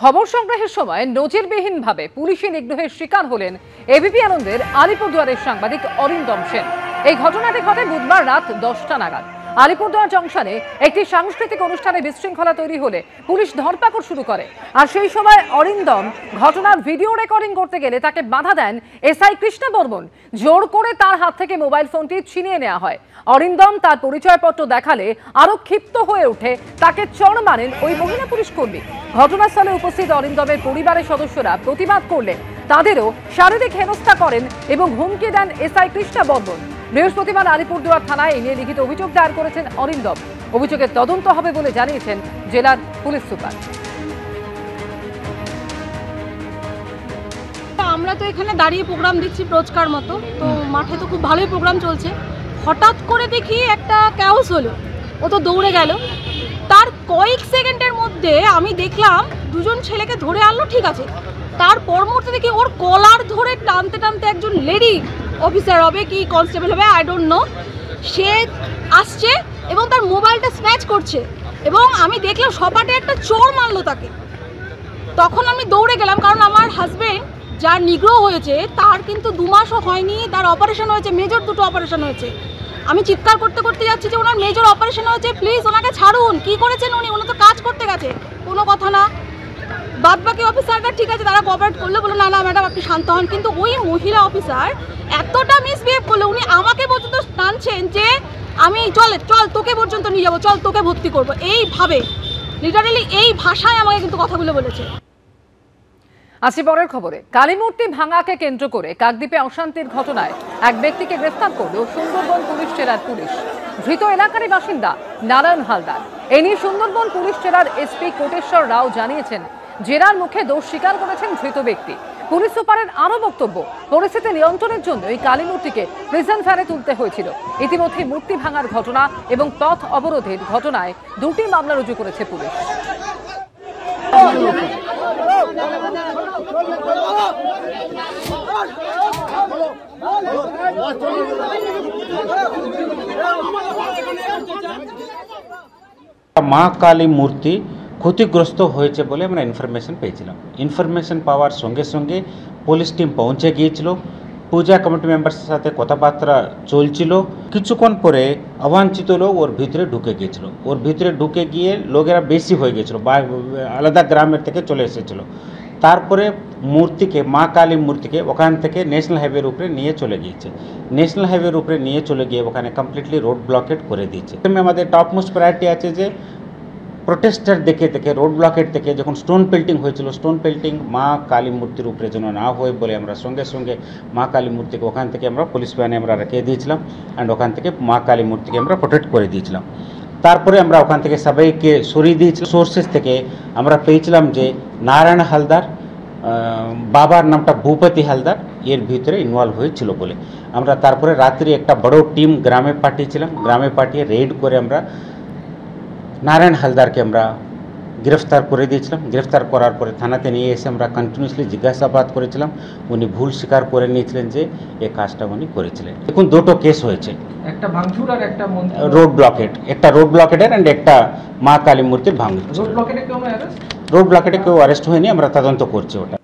খবর সংগ্রহের সময় নজিরবিহীনভাবে পুলিশি নিগ্রহের শিকার হলেন এবিপি আনন্দের আলিপুরদুয়ারের সাংবাদিক অরিন্দম সেন। এই ঘটনাটি ঘটে বুধবার রাত 10টা নাগাদ। আলিপুরদুয়ার জংশনে একটি সাংস্কৃতিক অনুষ্ঠানে বিশৃঙ্খলা তৈরি হলে পুলিশ ধরপাকড় শুরু করে। আর সেই সময় অরিন্দম ঘটনার ভিডিও রেকর্ডিং করতে গেলে তাকে বাধা দেন এসআই কৃষ্ণ বর্মন। জোর করে তার হাত থেকে মোবাইল ফোনটি ছিনিয়ে নেওয়া হয়। অরিন্দম তার পরিচয়পত্র দেখালে আরো ক্ষিপ্ত হয়ে উঠে তাকে চড় মারেন ওই মহিলা পুলিশ কর্মী। ঘটনাস্থলে উপস্থিত অরিন্দমের পরিবারের সদস্যরা প্রতিবাদ করলে তাদেরও শারীরিক হেনস্থা করেন এবং হুমকি দেন এসআই কৃষ্ণ বর্মন। বৃহস্পতিবার আলিপুরদুয়ার থানায় এ নিয়ে লিখিত অভিযোগ দায়ের করেছেন অরিন্দম। অভিযোগের তদন্ত হবে বলে জানিয়েছেন জেলার পুলিশ সুপার। আমরা তো এখানে দাঁড়িয়ে প্রোগ্রাম দিচ্ছি রোজকার মতো, তো মাঠে তো খুব ভালোই প্রোগ্রাম চলছে। হঠাৎ করে দেখি একটা ক্যাওস হলো, ও তো দৌড়ে গেল। তার কয়েক সেকেন্ডের মধ্যে আমি দেখলাম দুজন ছেলেকে ধরে আনলো, ঠিক আছে। তার পর মুহূর্তে দেখি ওর কলার ধরে টানতে টানতে একজন লেডি অফিসার হবে কি কনস্টেবল হবে আই ডোন্ট নো, সে আসছে এবং তার মোবাইলটা স্ন্যাচ করছে এবং আমি দেখলাম সপাটে একটা চোর মারলো তাকে। তখন আমি দৌড়ে গেলাম, কারণ আমার হাজবেন্ড যার নিগ্রহ হয়েছে তার কিন্তু 2 মাসও হয়নি, তার অপারেশন হয়েছে, মেজর 2টো অপারেশন হয়েছে। আমি চিৎকার করতে করতে যাচ্ছি যে ওনার মেজর অপারেশন হয়েছে, প্লিজ ওনাকে ছাড়ুন। কি করেছেন উনি তো কাজ করতে গেছে, কোনো কথা না। বাদ বাকি অফিসাররা ঠিক আছে, তারা কোঅপারেট করলো, বললো না না ম্যাডাম আপনি শান্ত হন। কিন্তু ওই মহিলা অফিসার এতটা মিসবিহেভ করলো, উনি আমাকে পর্যন্ত টানছেন যে আমি চল তোকে পর্যন্ত নিয়ে যাবো, চল তোকে ভর্তি করবো, এইভাবে লিটারালি এই ভাষায় আমাকে কিন্তু কথাগুলো বলেছে। আসি পরের খবরে। কালীমূর্তি ভাঙাকে কেন্দ্র করে কাকদ্বীপে অশান্তির ঘটনায় এক ব্যক্তিকে গ্রেফতার করল সুন্দরবন পুলিশ জেলার পুলিশ। ধৃত এলাকারই বাসিন্দা নারায়ণ হালদার। এ নিয়ে সুন্দরবন পুলিশ জেলার এসপি কোটেশ্বর রাও জানিয়েছেন, জেরার মুখে দোষ স্বীকার করেছেন ধৃত ব্যক্তি। পুলিশ সুপারের আরও বক্তব্য, পরিস্থিতি নিয়ন্ত্রণের জন্য এই কালীমূর্তিকে প্রিজন ভ্যানে তুলতে হয়েছিল। ইতিমধ্যে মূর্তি ভাঙার ঘটনা এবং পথ অবরোধের ঘটনায় 2টি মামলা রুজু করেছে পুলিশ। মা কালী মূর্তি ক্ষতিগ্রস্ত হয়েছে বলে আমরা ইনফরমেশন পেয়েছিলাম। ইনফরমেশন পাওয়ার সঙ্গে সঙ্গে পুলিশ টিম পৌঁছে গিয়েছিল। পূজা কমিটি মেম্বারের সাথে কথাবার্তা চলছিল। কিছুক্ষণ পরে অবাঞ্ছিত লোক ওর ভিতরে ঢুকে গিয়েছিল। ওর ভিতরে ঢুকে গিয়ে লোকেরা বেশি হয়ে গেছিলো, আলাদা গ্রামের থেকে চলে এসেছিলো। তারপরে মূর্তিকে, মা কালী মূর্তিকে ওখান থেকে ন্যাশনাল হাইওয়ের উপরে নিয়ে চলে গিয়েছে। ন্যাশনাল হাইওয়ের উপরে নিয়ে চলে গিয়ে ওখানে কমপ্লিটলি রোড ব্লকেট করে দিয়েছে। আমাদের টপ মোস্ট প্রায়োরিটি আছে যে প্রোটেস্টার দেখে রোড ব্লকেট থেকে যখন স্টোন পেল্টিং হয়েছিল, স্টোন পেল্টিং মা কালী মূর্তির উপরে যেন না হয় বলে আমরা সঙ্গে সঙ্গে মা কালী মূর্তিকে ওখান থেকে আমরা পুলিশ ভ্যানে আমরা রেখে দিয়েছিলাম অ্যান্ড ওখান থেকে মা কালী মূর্তিকে আমরা প্রোটেক্ট করে দিয়েছিলাম। তারপরে আমরা ওখান থেকে সবাইকে সরিয়ে দিয়েছি। সোর্সেস থেকে আমরা পেয়েছিলাম যে নারায়ণ হালদার, বাবার নামটা ভূপতি হালদার, এর ভিতরে ইনভলভ হয়েছিল বলে আমরা তারপরে রাত্রি একটা বড় টিম গ্রামে পাঠিয়েছিলাম। গ্রামে পাঠিয়ে রেড করে আমরা নারায়ণ হালদারকে আমরা গ্রেফতার করে দিয়েছিলাম। গ্রেফতার করার পরে থানাতে নিয়ে এসে আমরা কন্টিনিউসলি জিজ্ঞাসাবাদ করেছিলাম। উনি ভুল স্বীকার করে নিয়েছিলেন যে এই কাজটা উনি করেছিলেন। এখন 2টো কেস হয়েছে, একটা ভাঙচুর আর একটা রোড ব্লকেট, একটা রোড ব্লকেটের অ্যান্ড একটা মা কালী মূর্তির ভাঙচুর। রোড ব্লকেটে কেউ অ্যারেস্ট হয়নি, আমরা তদন্ত করছি ওটা।